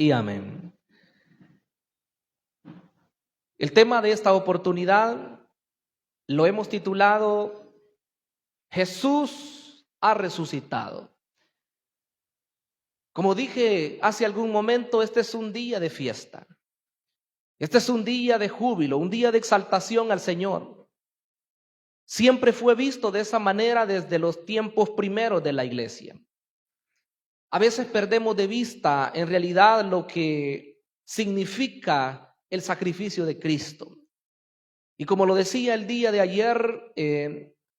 y amén. El tema de esta oportunidad lo hemos titulado Jesús ha resucitado. Como dije hace algún momento, este es un día de fiesta. Este es un día de júbilo, un día de exaltación al Señor. Siempre fue visto de esa manera desde los tiempos primeros de la iglesia. A veces perdemos de vista en realidad lo que significa el sacrificio de Cristo. Y como lo decía el día de ayer,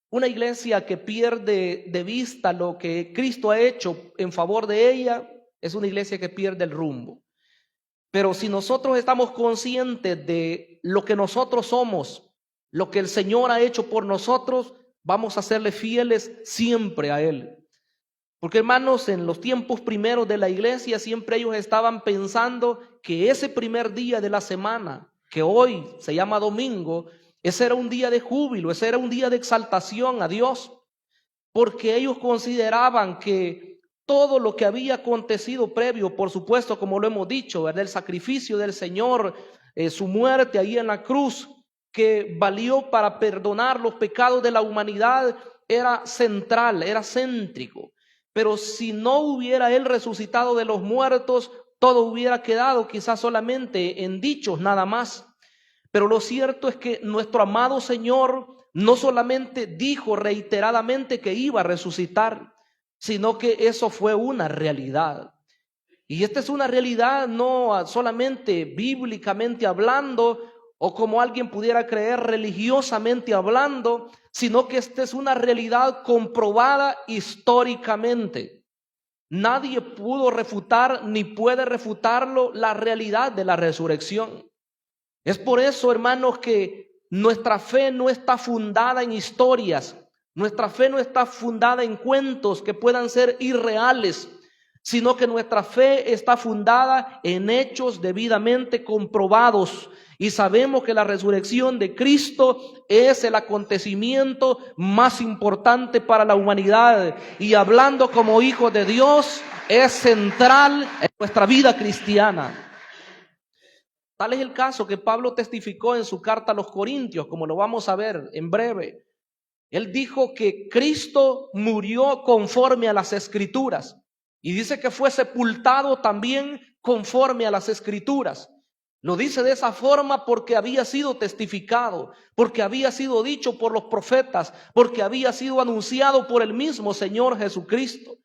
una iglesia que pierde de vista lo que Cristo ha hecho en favor de ella es una iglesia que pierde el rumbo. Pero si nosotros estamos conscientes de lo que nosotros somos, lo que el Señor ha hecho por nosotros, vamos a serle fieles siempre a Él. Porque hermanos, en los tiempos primeros de la iglesia siempre ellos estaban pensando que ese primer día de la semana, que hoy se llama domingo, ese era un día de júbilo, ese era un día de exaltación a Dios, porque ellos consideraban que todo lo que había acontecido previo, por supuesto, como lo hemos dicho, ¿verdad? El sacrificio del Señor, su muerte ahí en la cruz, que valió para perdonar los pecados de la humanidad, era central, era céntrico. Pero si no hubiera Él resucitado de los muertos, todo hubiera quedado quizás solamente en dichos nada más. Pero lo cierto es que nuestro amado Señor no solamente dijo reiteradamente que iba a resucitar, sino que eso fue una realidad. Y esta es una realidad no solamente bíblicamente hablando, o como alguien pudiera creer religiosamente hablando, sino que esta es una realidad comprobada históricamente. Nadie pudo refutar ni puede refutarlo la realidad de la resurrección. Es por eso, hermanos, que nuestra fe no está fundada en historias, nuestra fe no está fundada en cuentos que puedan ser irreales, sino que nuestra fe está fundada en hechos debidamente comprobados. Y sabemos que la resurrección de Cristo es el acontecimiento más importante para la humanidad. Y hablando como hijos de Dios, es central en nuestra vida cristiana. Tal es el caso que Pablo testificó en su carta a los Corintios, como lo vamos a ver en breve. Él dijo que Cristo murió conforme a las Escrituras. Y dice que fue sepultado también conforme a las Escrituras. Lo dice de esa forma porque había sido testificado, porque había sido dicho por los profetas, porque había sido anunciado por el mismo Señor Jesucristo.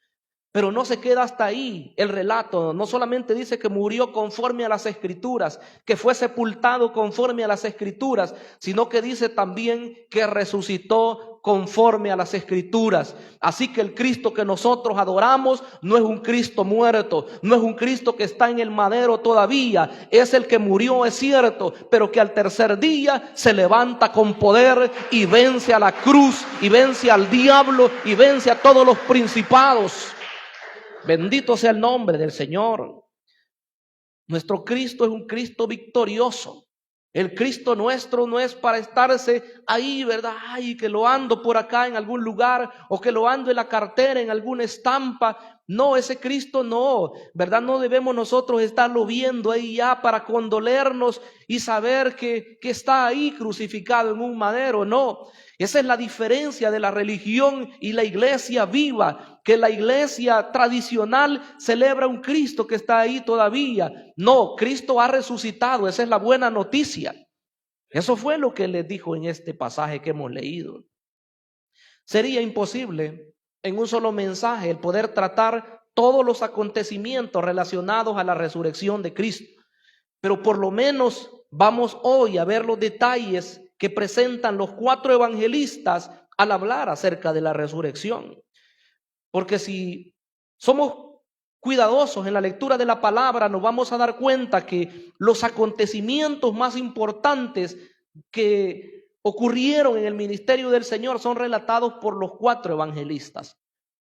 Pero no se queda hasta ahí el relato. No solamente dice que murió conforme a las Escrituras, que fue sepultado conforme a las Escrituras, sino que dice también que resucitó conforme a las Escrituras. Así que el Cristo que nosotros adoramos no es un Cristo muerto, no es un Cristo que está en el madero todavía. Es el que murió, es cierto, pero que al tercer día se levanta con poder y vence a la cruz, y vence al diablo, y vence a todos los principados. Bendito sea el nombre del Señor. Nuestro Cristo es un Cristo victorioso. El Cristo nuestro no es para estarse ahí, ¿verdad? Ay, que lo ando por acá en algún lugar, o que lo ando en la cartera, en alguna estampa. No, ese Cristo no, ¿verdad? No debemos nosotros estarlo viendo ahí ya para condolernos y saber que está ahí crucificado en un madero. No, esa es la diferencia de la religión y la iglesia viva, que la iglesia tradicional celebra un Cristo que está ahí todavía. No, Cristo ha resucitado, esa es la buena noticia. Eso fue lo que les dijo en este pasaje que hemos leído. Sería imposible en un solo mensaje el poder tratar todos los acontecimientos relacionados a la resurrección de Cristo, pero por lo menos vamos hoy a ver los detalles que presentan los 4 evangelistas al hablar acerca de la resurrección. Porque si somos cuidadosos en la lectura de la palabra, nos vamos a dar cuenta que los acontecimientos más importantes que ocurrieron en el ministerio del Señor son relatados por los 4 evangelistas.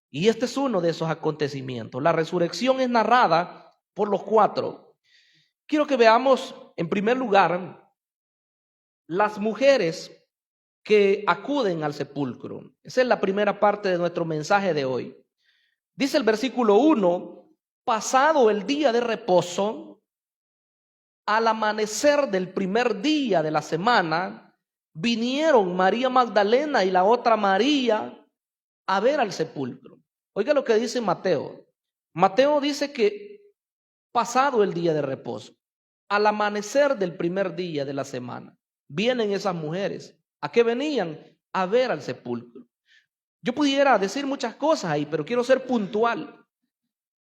Y este es uno de esos acontecimientos. La resurrección es narrada por los 4. Quiero que veamos, en primer lugar, las mujeres que acuden al sepulcro. Esa es la primera parte de nuestro mensaje de hoy. Dice el versículo 1 pasado el día de reposo, al amanecer del primer día de la semana, vinieron María Magdalena y la otra María a ver al sepulcro. Oiga lo que dice Mateo. Mateo dice que pasado el día de reposo, al amanecer del primer día de la semana, vienen esas mujeres. ¿A qué venían? A ver al sepulcro. Yo pudiera decir muchas cosas ahí, pero quiero ser puntual.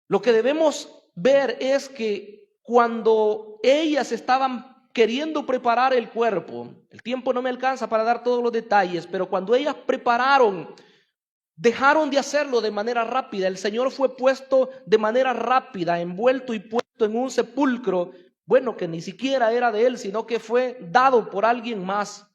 Lo que debemos ver es que cuando ellas estaban queriendo preparar el cuerpo, el tiempo no me alcanza para dar todos los detalles, pero cuando ellas prepararon, dejaron de hacerlo de manera rápida. El Señor fue puesto de manera rápida, envuelto y puesto en un sepulcro, bueno, que ni siquiera era de él, sino que fue dado por alguien más.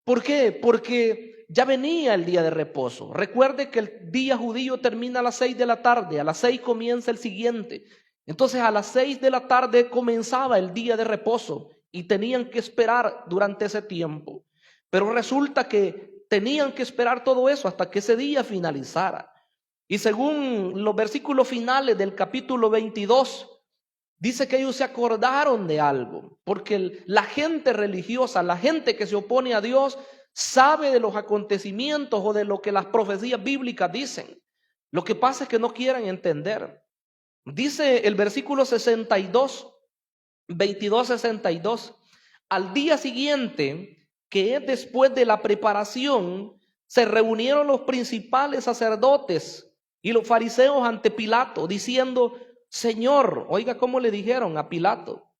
¿Por qué? Porque ya venía el día de reposo. Recuerde que el día judío termina a las 6 de la tarde, a las 6 comienza el siguiente. Entonces a las 6 de la tarde comenzaba el día de reposo y tenían que esperar durante ese tiempo. Pero resulta que tenían que esperar todo eso hasta que ese día finalizara. Y según los versículos finales del capítulo 22, dice que ellos se acordaron de algo, porque la gente religiosa, la gente que se opone a Dios, sabe de los acontecimientos o de lo que las profecías bíblicas dicen. Lo que pasa es que no quieren entender. Dice el versículo 62, 22-62, al día siguiente, que es después de la preparación, se reunieron los principales sacerdotes y los fariseos ante Pilato, diciendo: Señor, oiga cómo le dijeron a Pilato,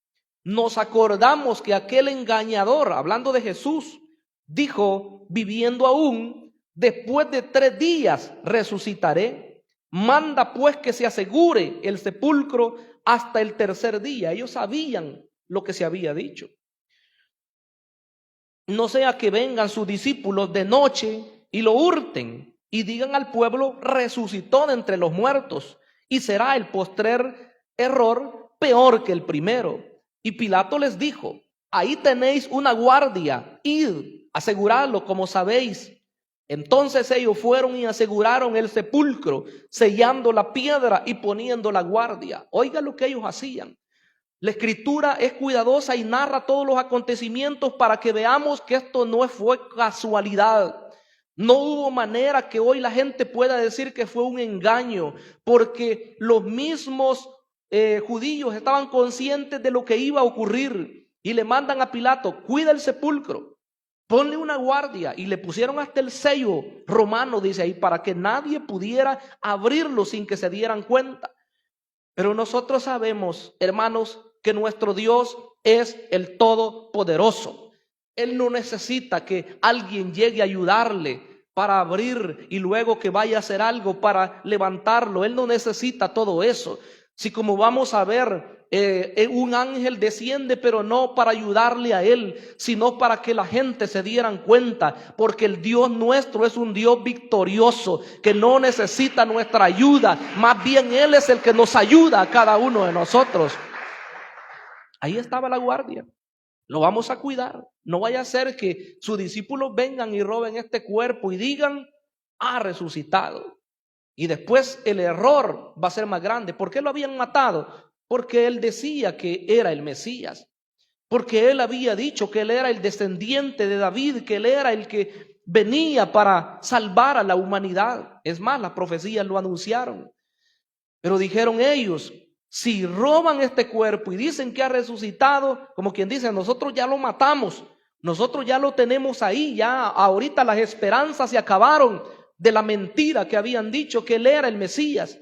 nos acordamos que aquel engañador, hablando de Jesús, dijo, viviendo aún, después de 3 días resucitaré. Manda pues que se asegure el sepulcro hasta el tercer día. Ellos sabían lo que se había dicho. No sea que vengan sus discípulos de noche y lo hurten y digan al pueblo, resucitó de entre los muertos, y será el postrer error peor que el primero. Y Pilato les dijo, ahí tenéis una guardia, id, aseguradlo como sabéis. Entonces ellos fueron y aseguraron el sepulcro, sellando la piedra y poniendo la guardia. Oiga lo que ellos hacían. La escritura es cuidadosa y narra todos los acontecimientos para que veamos que esto no fue casualidad. No hubo manera que hoy la gente pueda decir que fue un engaño, porque los mismos judíos estaban conscientes de lo que iba a ocurrir y le mandan a Pilato, cuida el sepulcro, ponle una guardia, y le pusieron hasta el sello romano, dice ahí, para que nadie pudiera abrirlo sin que se dieran cuenta. Pero nosotros sabemos, hermanos, que nuestro Dios es el Todopoderoso. Él no necesita que alguien llegue a ayudarle para abrir y luego que vaya a hacer algo para levantarlo. Él no necesita todo eso. Si como vamos a ver, un ángel desciende, pero no para ayudarle a él, sino para que la gente se dieran cuenta, porque el Dios nuestro es un Dios victorioso, que no necesita nuestra ayuda, más bien Él es el que nos ayuda a cada uno de nosotros. Ahí estaba la guardia. Lo vamos a cuidar. No vaya a ser que sus discípulos vengan y roben este cuerpo y digan, ha resucitado. Y después el error va a ser más grande. ¿Por qué lo habían matado? Porque él decía que era el Mesías. Porque él había dicho que él era el descendiente de David, que él era el que venía para salvar a la humanidad. Es más, las profecías lo anunciaron. Pero dijeron ellos, si roban este cuerpo y dicen que ha resucitado, como quien dice, nosotros ya lo matamos, nosotros ya lo tenemos ahí, ya ahorita las esperanzas se acabaron de la mentira que habían dicho que él era el Mesías.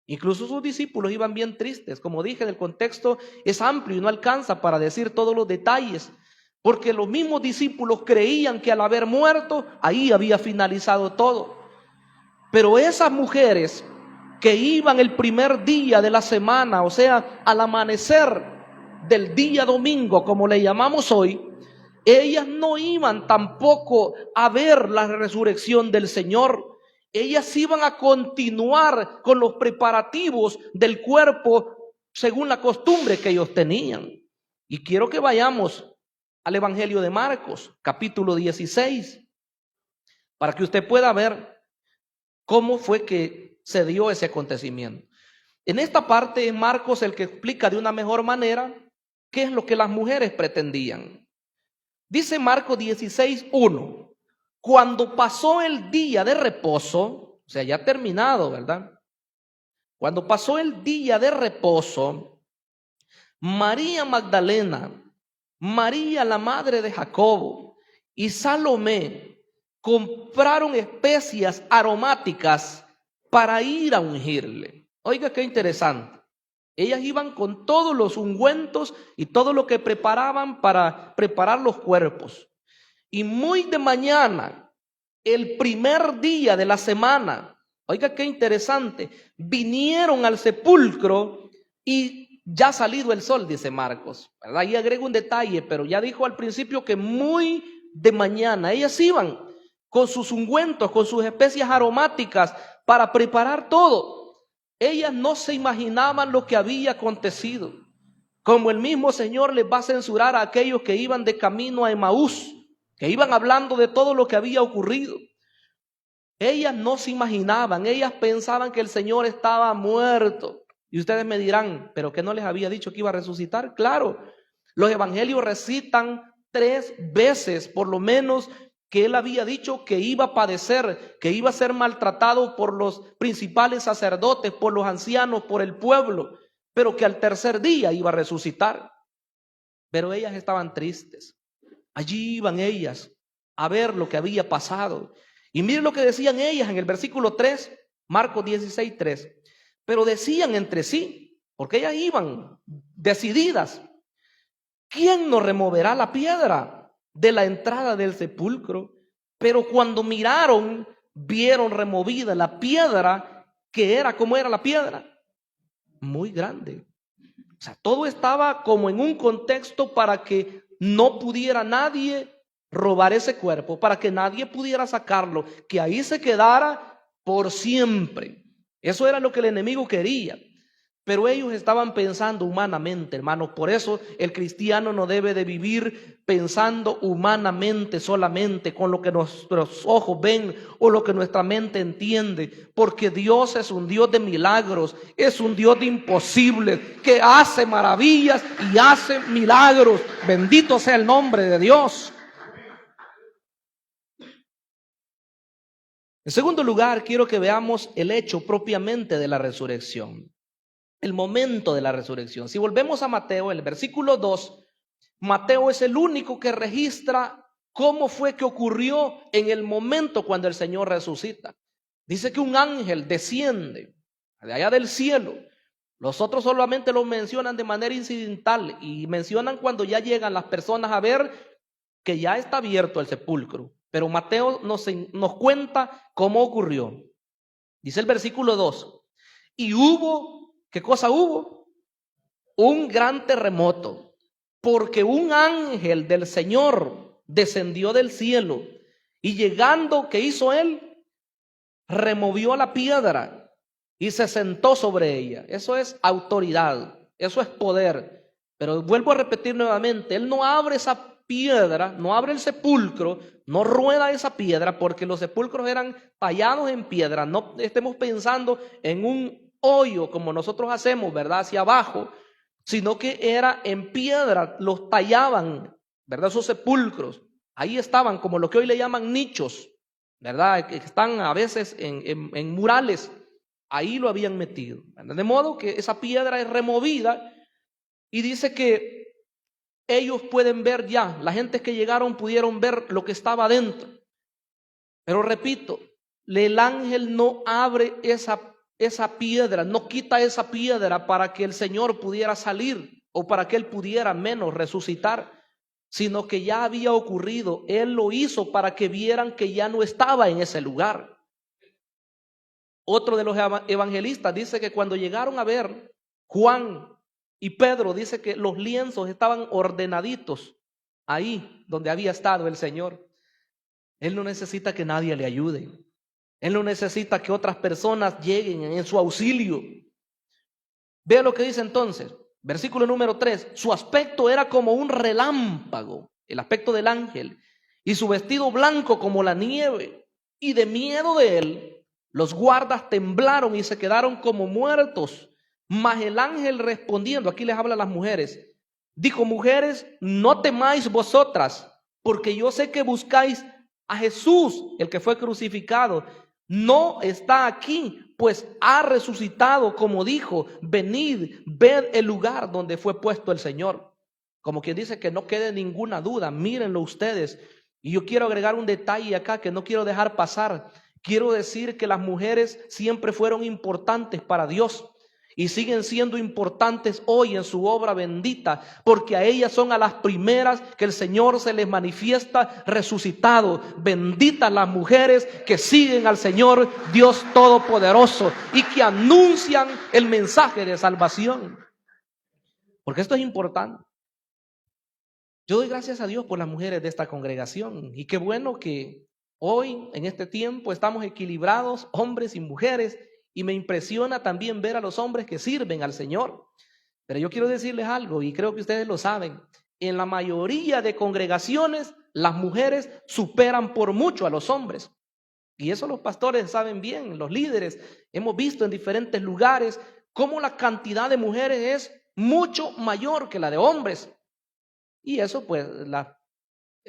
Incluso sus discípulos iban bien tristes. Como dije, el contexto es amplio y no alcanza para decir todos los detalles, porque los mismos discípulos creían que al haber muerto, ahí había finalizado todo. Pero esas mujeres que iban el primer día de la semana, o sea, al amanecer del día domingo, como le llamamos hoy, ellas no iban tampoco a ver la resurrección del Señor. Ellas iban a continuar con los preparativos del cuerpo según la costumbre que ellos tenían. Y quiero que vayamos al Evangelio de Marcos, capítulo 16, para que usted pueda ver cómo fue que se dio ese acontecimiento. En esta parte es Marcos el que explica de una mejor manera qué es lo que las mujeres pretendían. Dice Marcos 16:1, cuando pasó el día de reposo, o sea, ya terminado, ¿verdad? Cuando pasó el día de reposo, María Magdalena, María la madre de Jacobo y Salomé compraron especias aromáticas para ir a ungirle. Oiga, qué interesante. Ellas iban con todos los ungüentos y todo lo que preparaban para preparar los cuerpos. Y muy de mañana, el primer día de la semana, oiga qué interesante, vinieron al sepulcro y ya salido el sol, dice Marcos, ¿verdad? Ahí agrego un detalle, pero ya dijo al principio que muy de mañana, ellas iban con sus ungüentos, con sus especias aromáticas para preparar todo. Ellas no se imaginaban lo que había acontecido, como el mismo Señor les va a censurar a aquellos que iban de camino a Emaús, que iban hablando de todo lo que había ocurrido. Ellas no se imaginaban, ellas pensaban que el Señor estaba muerto. Y ustedes me dirán, ¿pero qué no les había dicho que iba a resucitar? Claro, los evangelios recitan 3 veces, por lo menos, que él había dicho que iba a padecer, que iba a ser maltratado por los principales sacerdotes, por los ancianos, por el pueblo, pero que al tercer día iba a resucitar. Pero ellas estaban tristes. Allí iban ellas a ver lo que había pasado. Y miren lo que decían ellas en el versículo 3, Marcos 16:3. Pero decían entre sí, porque ellas iban decididas, ¿quién nos removerá la piedra de la entrada del sepulcro? Pero cuando miraron, vieron removida la piedra, que era, ¿cómo era la piedra? Muy grande. O sea, todo estaba como en un contexto para que no pudiera nadie robar ese cuerpo, para que nadie pudiera sacarlo, que ahí se quedara por siempre. Eso era lo que el enemigo quería. Pero ellos estaban pensando humanamente, hermanos. Por eso el cristiano no debe de vivir pensando humanamente solamente, con lo que nuestros ojos ven o lo que nuestra mente entiende. Porque Dios es un Dios de milagros, es un Dios de imposibles, que hace maravillas y hace milagros. Bendito sea el nombre de Dios. En segundo lugar, quiero que veamos el hecho propiamente de la resurrección. El momento de la resurrección. Si volvemos a Mateo, el versículo 2, Mateo es el único que registra cómo fue que ocurrió en el momento cuando el Señor resucita. Dice que un ángel desciende de allá del cielo. Los otros solamente lo mencionan de manera incidental y mencionan cuando ya llegan las personas a ver que ya está abierto el sepulcro. Pero Mateo nos cuenta cómo ocurrió. Dice el versículo 2, y hubo, ¿qué cosa hubo? Un gran terremoto, porque un ángel del Señor descendió del cielo y llegando, ¿qué hizo él? Removió la piedra y se sentó sobre ella. Eso es autoridad, eso es poder. Pero vuelvo a repetir nuevamente, él no abre esa piedra, no abre el sepulcro, no rueda esa piedra, porque los sepulcros eran tallados en piedra. No estemos pensando en un hoyo como nosotros hacemos, ¿verdad? Hacia abajo, sino que era en piedra, los tallaban, ¿verdad? Esos sepulcros, ahí estaban como lo que hoy le llaman nichos, ¿verdad? Que están a veces en murales, ahí lo habían metido, ¿verdad? De modo que esa piedra es removida y dice que ellos pueden ver ya, la gente que llegaron pudieron ver lo que estaba adentro. Pero repito, el ángel no abre esa piedra, no quita esa piedra para que el Señor pudiera salir o para que él pudiera menos resucitar, sino que ya había ocurrido. Él lo hizo para que vieran que ya no estaba en ese lugar. Otro de los evangelistas dice que cuando llegaron a ver, Juan y Pedro, dice que los lienzos estaban ordenaditos ahí donde había estado el Señor. Él no necesita que nadie le ayude. Él no necesita que otras personas lleguen en su auxilio. Vea lo que dice entonces, versículo número 3. Su aspecto era como un relámpago, el aspecto del ángel, y su vestido blanco como la nieve. Y de miedo de él, los guardas temblaron y se quedaron como muertos. Mas el ángel respondiendo, aquí les habla a las mujeres, dijo: mujeres, no temáis vosotras, porque yo sé que buscáis a Jesús, el que fue crucificado. No está aquí, pues ha resucitado, como dijo. Venid, ved el lugar donde fue puesto el Señor. Como quien dice que no quede ninguna duda, mírenlo ustedes. Y yo quiero agregar un detalle acá que no quiero dejar pasar. Quiero decir que las mujeres siempre fueron importantes para Dios y siguen siendo importantes hoy en su obra bendita, porque a ellas son a las primeras que el Señor se les manifiesta resucitado. Benditas las mujeres que siguen al Señor Dios Todopoderoso y que anuncian el mensaje de salvación, porque esto es importante. Yo doy gracias a Dios por las mujeres de esta congregación, y qué bueno que hoy en este tiempo estamos equilibrados, hombres y mujeres. Y me impresiona también ver a los hombres que sirven al Señor. Pero yo quiero decirles algo, y creo que ustedes lo saben. En la mayoría de congregaciones, las mujeres superan por mucho a los hombres. Y eso los pastores saben bien, los líderes. Hemos visto en diferentes lugares cómo la cantidad de mujeres es mucho mayor que la de hombres. Y eso, pues, las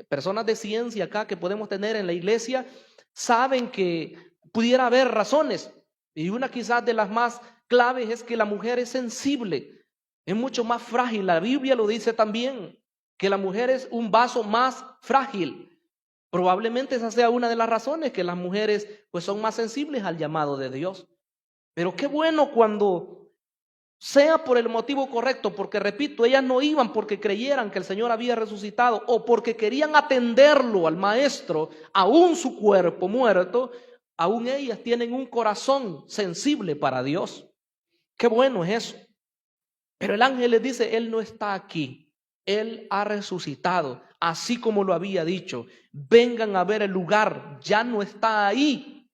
personas de ciencia acá que podemos tener en la iglesia saben que pudiera haber razones. Y una quizás de las más claves es que la mujer es sensible, es mucho más frágil. La Biblia lo dice también, que la mujer es un vaso más frágil. Probablemente esa sea una de las razones, que las mujeres pues son más sensibles al llamado de Dios. Pero qué bueno cuando sea por el motivo correcto, porque repito, ellas no iban porque creyeran que el Señor había resucitado o porque querían atenderlo al maestro, aún su cuerpo muerto. Aún ellas tienen un corazón sensible para Dios. Qué bueno es eso. Pero el ángel les dice: Él no está aquí, Él ha resucitado, así como lo había dicho. Vengan a ver el lugar, ya no está ahí.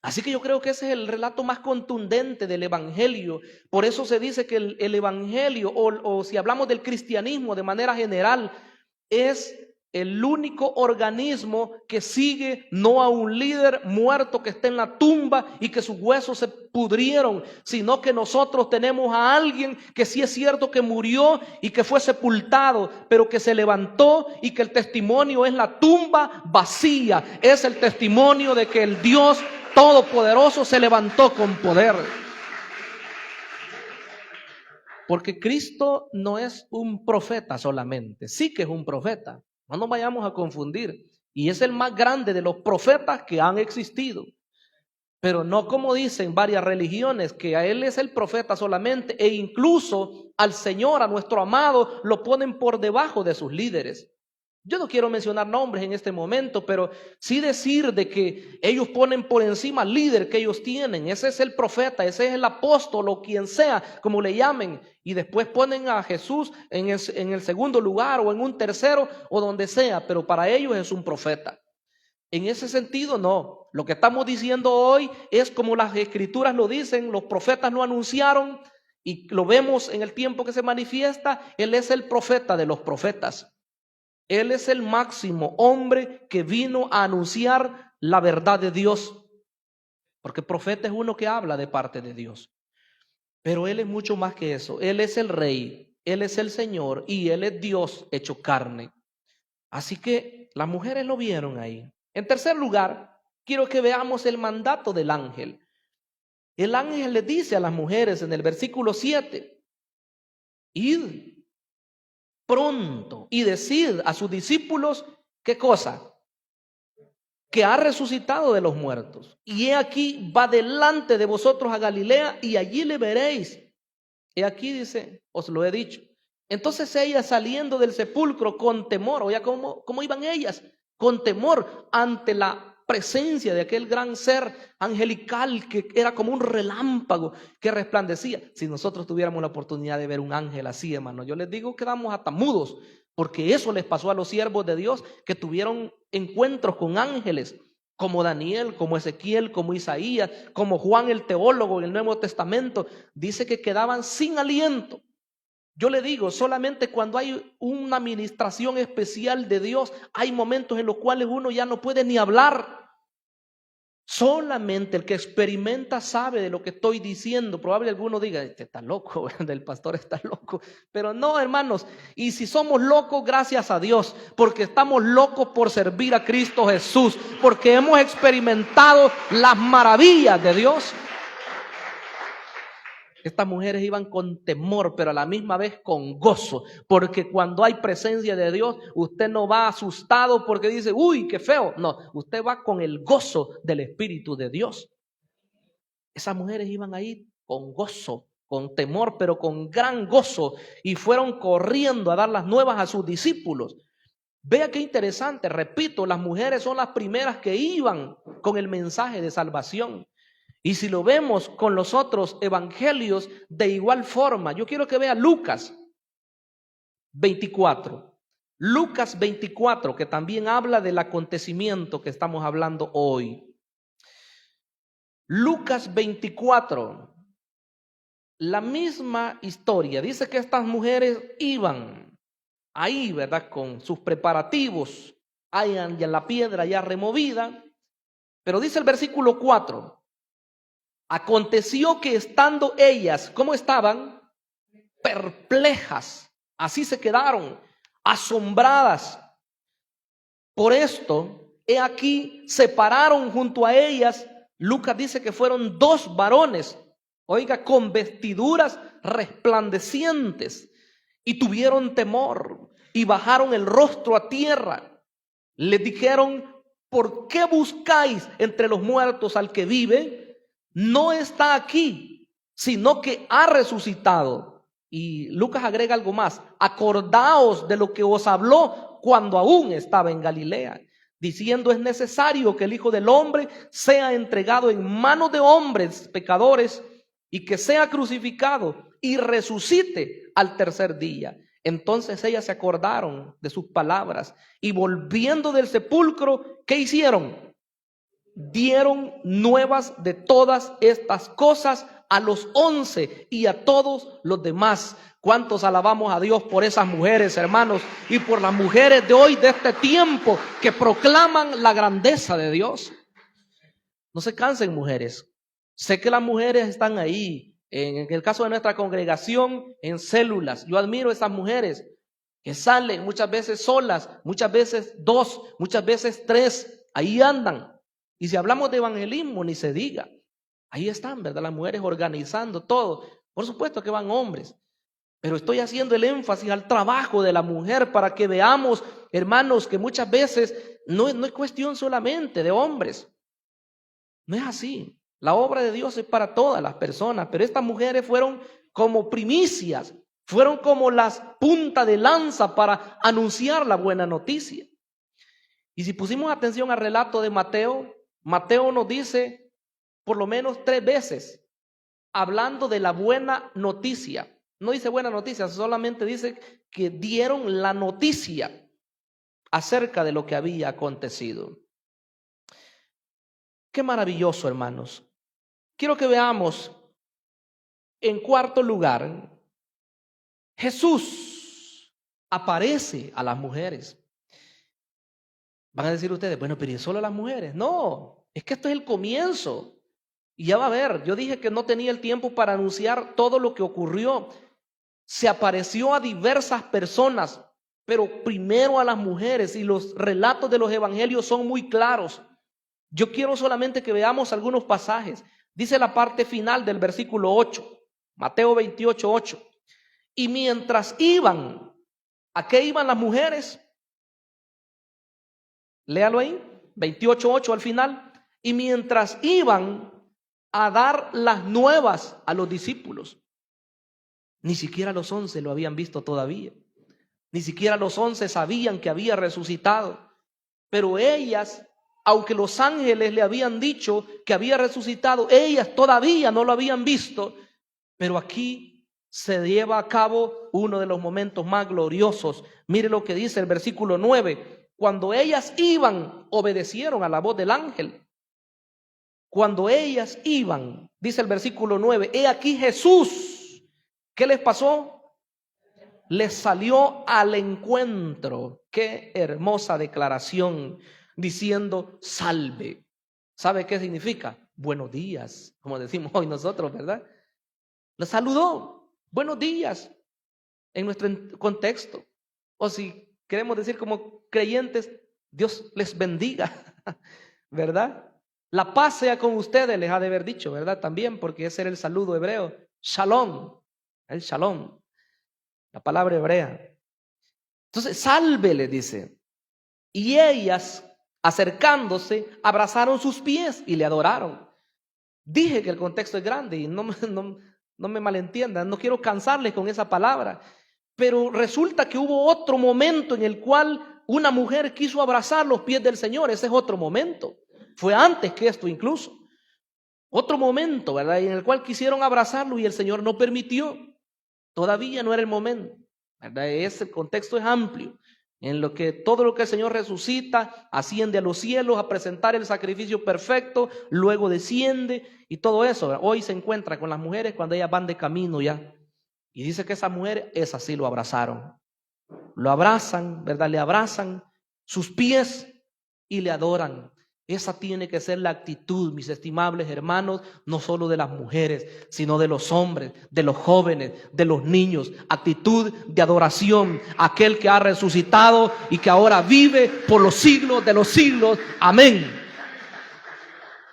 Así que yo creo que ese es el relato más contundente del evangelio. Por eso se dice que el evangelio, o si hablamos del cristianismo de manera general, es el único organismo que sigue no a un líder muerto que está en la tumba y que sus huesos se pudrieron, sino que nosotros tenemos a alguien que sí es cierto que murió y que fue sepultado, pero que se levantó, y que el testimonio es la tumba vacía. Es el testimonio de que el Dios Todopoderoso se levantó con poder. Porque Cristo no es un profeta solamente, sí que es un profeta. No nos vayamos a confundir. Y es el más grande de los profetas que han existido. Pero no como dicen varias religiones, que a Él es el profeta solamente, e incluso al Señor, a nuestro amado, lo ponen por debajo de sus líderes. Yo no quiero mencionar nombres en este momento, pero sí decir de que ellos ponen por encima al líder que ellos tienen. Ese es el profeta, ese es el apóstol o quien sea, como le llamen. Y después ponen a Jesús en el segundo lugar o en un tercero o donde sea, pero para ellos es un profeta. En ese sentido, no. Lo que estamos diciendo hoy es como las escrituras lo dicen, los profetas lo anunciaron y lo vemos en el tiempo que se manifiesta. Él es el profeta de los profetas. Él es el máximo hombre que vino a anunciar la verdad de Dios. Porque profeta es uno que habla de parte de Dios. Pero Él es mucho más que eso. Él es el Rey, Él es el Señor y Él es Dios hecho carne. Así que las mujeres lo vieron ahí. En tercer lugar, quiero que veamos el mandato del ángel. El ángel le dice a las mujeres en el versículo 7: id pronto y decid a sus discípulos, ¿qué cosa? Que ha resucitado de los muertos. Y he aquí, va delante de vosotros a Galilea, y allí le veréis. He aquí, dice, os lo he dicho. Entonces ellas, saliendo del sepulcro con temor, oiga cómo iban ellas, con temor ante la presencia de aquel gran ser angelical que era como un relámpago que resplandecía. Si nosotros tuviéramos la oportunidad de ver un ángel así, hermano, yo les digo, quedamos hasta mudos, porque eso les pasó a los siervos de Dios que tuvieron encuentros con ángeles, como Daniel, como Ezequiel, como Isaías, como Juan el teólogo en el Nuevo Testamento. Dice que quedaban sin aliento. Yo le digo, solamente cuando hay una administración especial de Dios, hay momentos en los cuales uno ya no puede ni hablar. Solamente el que experimenta sabe de lo que estoy diciendo. Probablemente alguno diga, este está loco, el pastor está loco. Pero no, hermanos, y si somos locos, gracias a Dios, porque estamos locos por servir a Cristo Jesús, porque hemos experimentado las maravillas de Dios. Estas mujeres iban con temor, pero a la misma vez con gozo, porque cuando hay presencia de Dios, usted no va asustado porque dice, uy, qué feo. No, usted va con el gozo del Espíritu de Dios. Esas mujeres iban ahí con gozo, con temor, pero con gran gozo, y fueron corriendo a dar las nuevas a sus discípulos. Vea qué interesante, repito, las mujeres son las primeras que iban con el mensaje de salvación. Y si lo vemos con los otros evangelios de igual forma, yo quiero que vea Lucas 24. Lucas 24, que también habla del acontecimiento que estamos hablando hoy. Lucas 24, la misma historia. Dice que estas mujeres iban ahí, ¿verdad? Con sus preparativos, hayan ya la piedra ya removida. Pero dice el versículo 4. Aconteció que estando ellas, ¿cómo estaban? Perplejas, así se quedaron, asombradas. Por esto, he aquí, se pararon junto a ellas. Lucas dice que fueron 2 varones, oiga, con vestiduras resplandecientes, y tuvieron temor, y bajaron el rostro a tierra. Les dijeron, ¿por qué buscáis entre los muertos al que vive? No está aquí, sino que ha resucitado. Y Lucas agrega algo más: acordaos de lo que os habló cuando aún estaba en Galilea, diciendo, es necesario que el Hijo del Hombre sea entregado en manos de hombres pecadores, y que sea crucificado y resucite al tercer día. Entonces ellas se acordaron de sus palabras, y volviendo del sepulcro, ¿qué hicieron? Dieron nuevas de todas estas cosas a los 11 y a todos los demás. ¿Cuántos alabamos a Dios por esas mujeres, hermanos? Y por las mujeres de hoy, de este tiempo, que proclaman la grandeza de Dios. No se cansen, mujeres. Sé que las mujeres están ahí, en el caso de nuestra congregación, en células. Yo admiro a esas mujeres que salen muchas veces solas, muchas veces 2, muchas veces 3. Ahí andan. Y si hablamos de evangelismo, ni se diga. Ahí están, ¿verdad? Las mujeres organizando todo. Por supuesto que van hombres, pero estoy haciendo el énfasis al trabajo de la mujer para que veamos, hermanos, que muchas veces no es cuestión solamente de hombres. No es así. La obra de Dios es para todas las personas, pero estas mujeres fueron como primicias, fueron como las puntas de lanza para anunciar la buena noticia. Y si pusimos atención al relato de Mateo, Mateo nos dice por lo menos 3 veces hablando de la buena noticia. No dice buena noticia, solamente dice que dieron la noticia acerca de lo que había acontecido. Qué maravilloso, hermanos. Quiero que veamos, en cuarto lugar, Jesús aparece a las mujeres. Van a decir ustedes, bueno, pero ¿y solo las mujeres? No, es que esto es el comienzo. Y ya va a ver, yo dije que no tenía el tiempo para anunciar todo lo que ocurrió. Se apareció a diversas personas, pero primero a las mujeres, y los relatos de los evangelios son muy claros. Yo quiero solamente que veamos algunos pasajes. Dice la parte final del versículo 8, Mateo 28, 8. Y mientras iban, ¿a qué iban las mujeres? Léalo ahí, 28:8 al final. Y mientras iban a dar las nuevas a los discípulos, ni siquiera los 11 lo habían visto todavía. Ni siquiera los 11 sabían que había resucitado. Pero ellas, aunque los ángeles le habían dicho que había resucitado, ellas todavía no lo habían visto. Pero aquí se lleva a cabo uno de los momentos más gloriosos. Mire lo que dice el versículo 9. Cuando ellas iban, obedecieron a la voz del ángel. Cuando ellas iban, dice el versículo 9, he aquí Jesús. ¿Qué les pasó? Les salió al encuentro. Qué hermosa declaración, diciendo, salve. ¿Sabe qué significa? Buenos días, como decimos hoy nosotros, ¿verdad? Los saludó, buenos días, en nuestro contexto. O si queremos decir como creyentes, Dios les bendiga, ¿verdad? La paz sea con ustedes, les ha de haber dicho, ¿verdad? También, porque ese era el saludo hebreo. Shalom, el shalom, la palabra hebrea. Entonces, salve, le dice. Y ellas, acercándose, abrazaron sus pies y le adoraron. Dije que el contexto es grande y no me malentiendan, no quiero cansarles con esa palabra, pero resulta que hubo otro momento en el cual una mujer quiso abrazar los pies del Señor. Ese es otro momento, fue antes que esto incluso. Otro momento, ¿verdad? En el cual quisieron abrazarlo y el Señor no permitió. Todavía no era el momento, ¿verdad? Ese contexto es amplio, en lo que todo lo que el Señor resucita, asciende a los cielos a presentar el sacrificio perfecto, luego desciende y todo eso, ¿verdad? Hoy se encuentra con las mujeres cuando ellas van de camino ya. Y dice que esas mujeres, esas sí lo abrazaron. Lo abrazan, ¿verdad? Le abrazan sus pies y le adoran. Esa tiene que ser la actitud, mis estimables hermanos, no solo de las mujeres, sino de los hombres, de los jóvenes, de los niños. Actitud de adoración a aquel que ha resucitado y que ahora vive por los siglos de los siglos. Amén.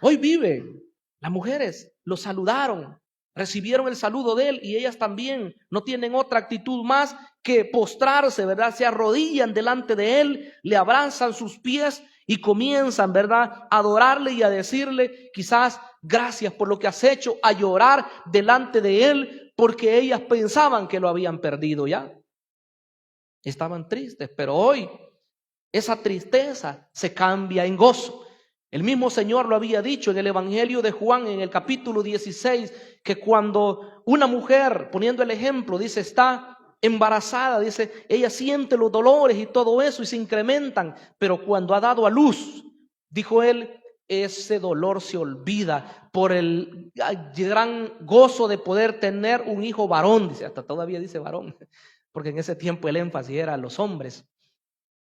Hoy vive. Las mujeres lo saludaron, recibieron el saludo de él y ellas también no tienen otra actitud más que postrarse, ¿verdad? Se arrodillan delante de él, le abrazan sus pies y comienzan, ¿verdad?, a adorarle y a decirle quizás gracias por lo que has hecho, a llorar delante de él porque ellas pensaban que lo habían perdido ya. Estaban tristes, pero hoy esa tristeza se cambia en gozo. El mismo Señor lo había dicho en el Evangelio de Juan, en el capítulo 16, que cuando una mujer, poniendo el ejemplo, dice, está embarazada, dice, ella siente los dolores y todo eso y se incrementan, pero cuando ha dado a luz, dijo él, ese dolor se olvida por el gran gozo de poder tener un hijo varón, dice, hasta todavía dice varón, porque en ese tiempo el énfasis era a los hombres.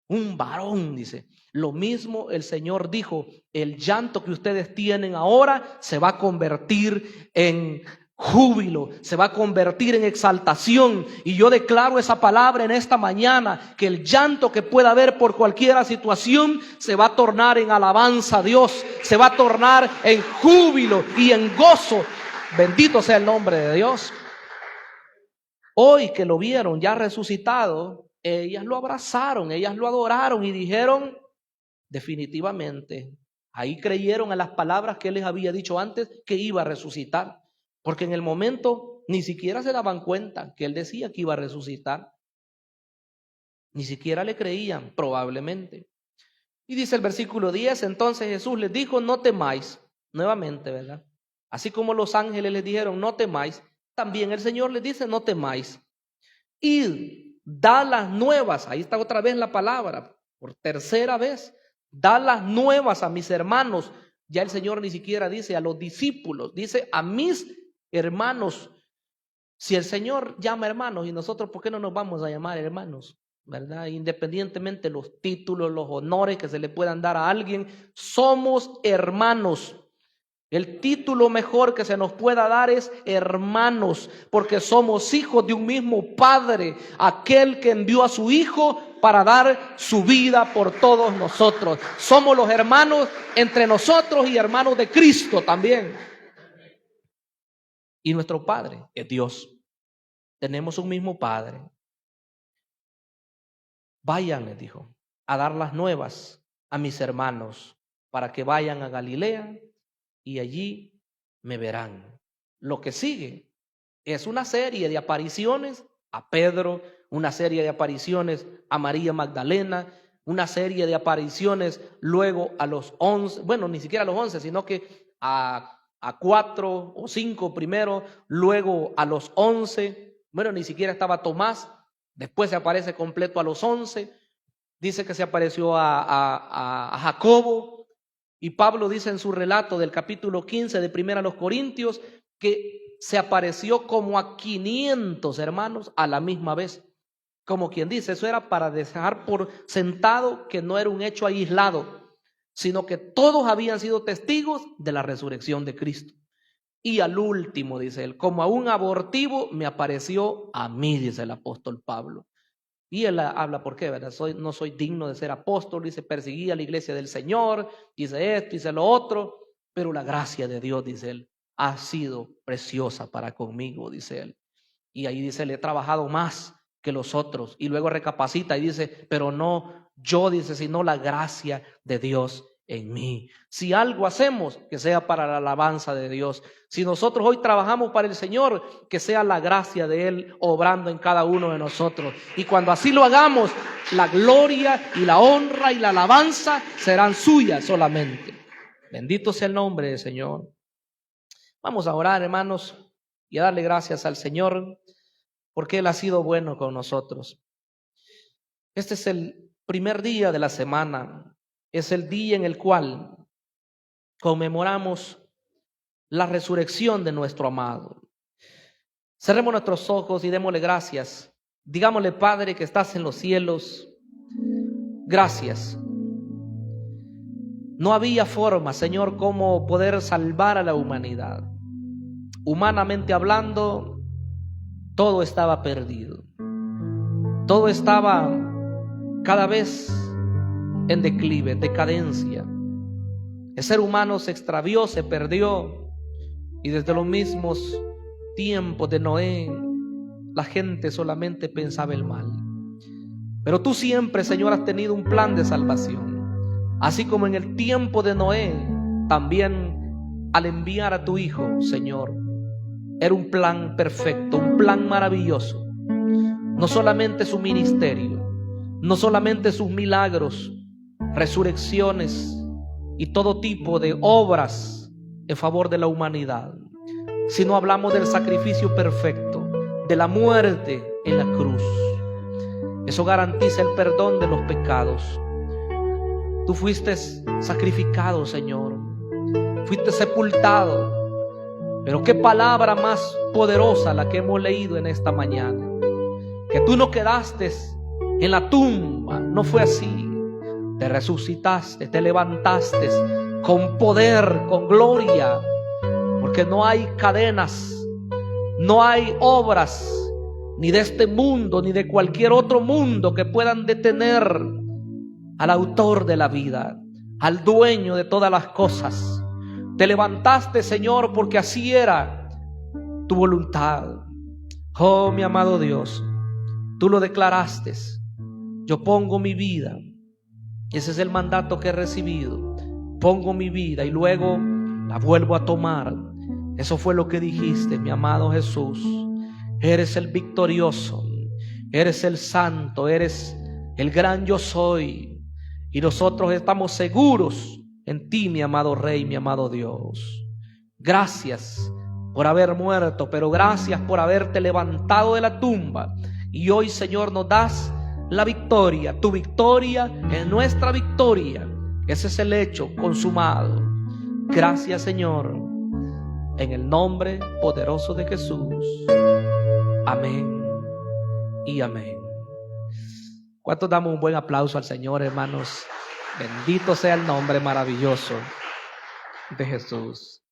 Un varón, dice. Lo mismo el Señor dijo, el llanto que ustedes tienen ahora se va a convertir en júbilo, se va a convertir en exaltación. Y yo declaro esa palabra en esta mañana, que el llanto que pueda haber por cualquier situación se va a tornar en alabanza a Dios, se va a tornar en júbilo y en gozo. Bendito sea el nombre de Dios. Hoy que lo vieron ya resucitado, ellas lo abrazaron, ellas lo adoraron y dijeron, definitivamente, ahí creyeron a las palabras que él les había dicho antes que iba a resucitar, porque en el momento ni siquiera se daban cuenta que él decía que iba a resucitar, ni siquiera le creían probablemente. Y dice el versículo 10, entonces Jesús les dijo, no temáis, nuevamente, ¿verdad? Así como los ángeles les dijeron, no temáis, también el Señor les dice, no temáis, id. Da las nuevas, ahí está otra vez la palabra, por tercera vez, da las nuevas a mis hermanos. Ya el Señor ni siquiera dice a los discípulos, dice a mis hermanos. Si el Señor llama hermanos y nosotros, ¿por qué no nos vamos a llamar hermanos? ¿Verdad? Independientemente de los títulos, los honores que se le puedan dar a alguien, somos hermanos. El título mejor que se nos pueda dar es hermanos, porque somos hijos de un mismo Padre, aquel que envió a su Hijo para dar su vida por todos nosotros. Somos los hermanos entre nosotros y hermanos de Cristo también. Y nuestro Padre es Dios. Tenemos un mismo Padre. Vayan, les dijo, a dar las nuevas a mis hermanos para que vayan a Galilea y allí me verán. Lo que sigue es una serie de apariciones a Pedro, una serie de apariciones a María Magdalena, una serie de apariciones luego a los 11, bueno, ni siquiera a los 11, sino que a 4 o 5 primero, luego a los 11, bueno, ni siquiera estaba Tomás, después se aparece completo a los 11, dice que se apareció a Jacobo. Y Pablo dice en su relato del capítulo 15 de 1 Corintios que se apareció como a 500 hermanos a la misma vez. Como quien dice, eso era para dejar por sentado que no era un hecho aislado, sino que todos habían sido testigos de la resurrección de Cristo. Y al último, dice él, como a un abortivo me apareció a mí, dice el apóstol Pablo. Y él habla, ¿por qué? ¿Verdad? No soy digno de ser apóstol, dice, perseguí a la iglesia del Señor, dice esto, dice lo otro, pero la gracia de Dios, dice él, ha sido preciosa para conmigo, dice él. Y ahí dice, le he trabajado más que los otros. Y luego recapacita y dice, pero no yo, dice, sino la gracia de Dios en mí. Si algo hacemos, que sea para la alabanza de Dios. Si nosotros hoy trabajamos para el Señor, que sea la gracia de Él obrando en cada uno de nosotros. Y cuando así lo hagamos, la gloria y la honra y la alabanza serán suyas solamente. Bendito sea el nombre del Señor. Vamos a orar, hermanos, y a darle gracias al Señor, porque Él ha sido bueno con nosotros. Este es el primer día de la semana. Es el día en el cual conmemoramos la resurrección de nuestro amado. Cerremos nuestros ojos y démosle gracias. Digámosle, Padre que estás en los cielos, gracias. No había forma, Señor, como poder salvar a la humanidad. Humanamente hablando, todo estaba perdido. Todo estaba cada vez en declive, en decadencia. El ser humano se extravió, se perdió, y desde los mismos tiempos de Noé, la gente solamente pensaba el mal. Pero tú siempre, Señor, has tenido un plan de salvación. Así como en el tiempo de Noé, también al enviar a tu Hijo, Señor, era un plan perfecto, un plan maravilloso. No solamente su ministerio, no solamente sus milagros, resurrecciones y todo tipo de obras en favor de la humanidad, sino hablamos del sacrificio perfecto, de la muerte en la cruz. Eso garantiza el perdón de los pecados. Tú fuiste sacrificado, Señor, fuiste sepultado, pero qué palabra más poderosa la que hemos leído en esta mañana, que tú no quedaste en la tumba, no fue así. Te resucitaste, te levantaste con poder, con gloria, porque no hay cadenas, no hay obras, ni de este mundo, ni de cualquier otro mundo que puedan detener al autor de la vida, al dueño de todas las cosas. Te levantaste, Señor, porque así era tu voluntad. Oh, mi amado Dios, tú lo declaraste. Yo pongo mi vida. Ese es el mandato que he recibido. Pongo mi vida y luego la vuelvo a tomar. Eso fue lo que dijiste, mi amado Jesús. Eres el victorioso, eres el santo, eres el gran yo soy. Y nosotros estamos seguros en ti, mi amado Rey, mi amado Dios. Gracias por haber muerto, pero gracias por haberte levantado de la tumba. Y hoy, Señor, nos das la victoria. Tu victoria es nuestra victoria. Ese es el hecho consumado. Gracias, Señor, en el nombre poderoso de Jesús. Amén y amén. ¿Cuántos damos un buen aplauso al Señor, hermanos? Bendito sea el nombre maravilloso de Jesús.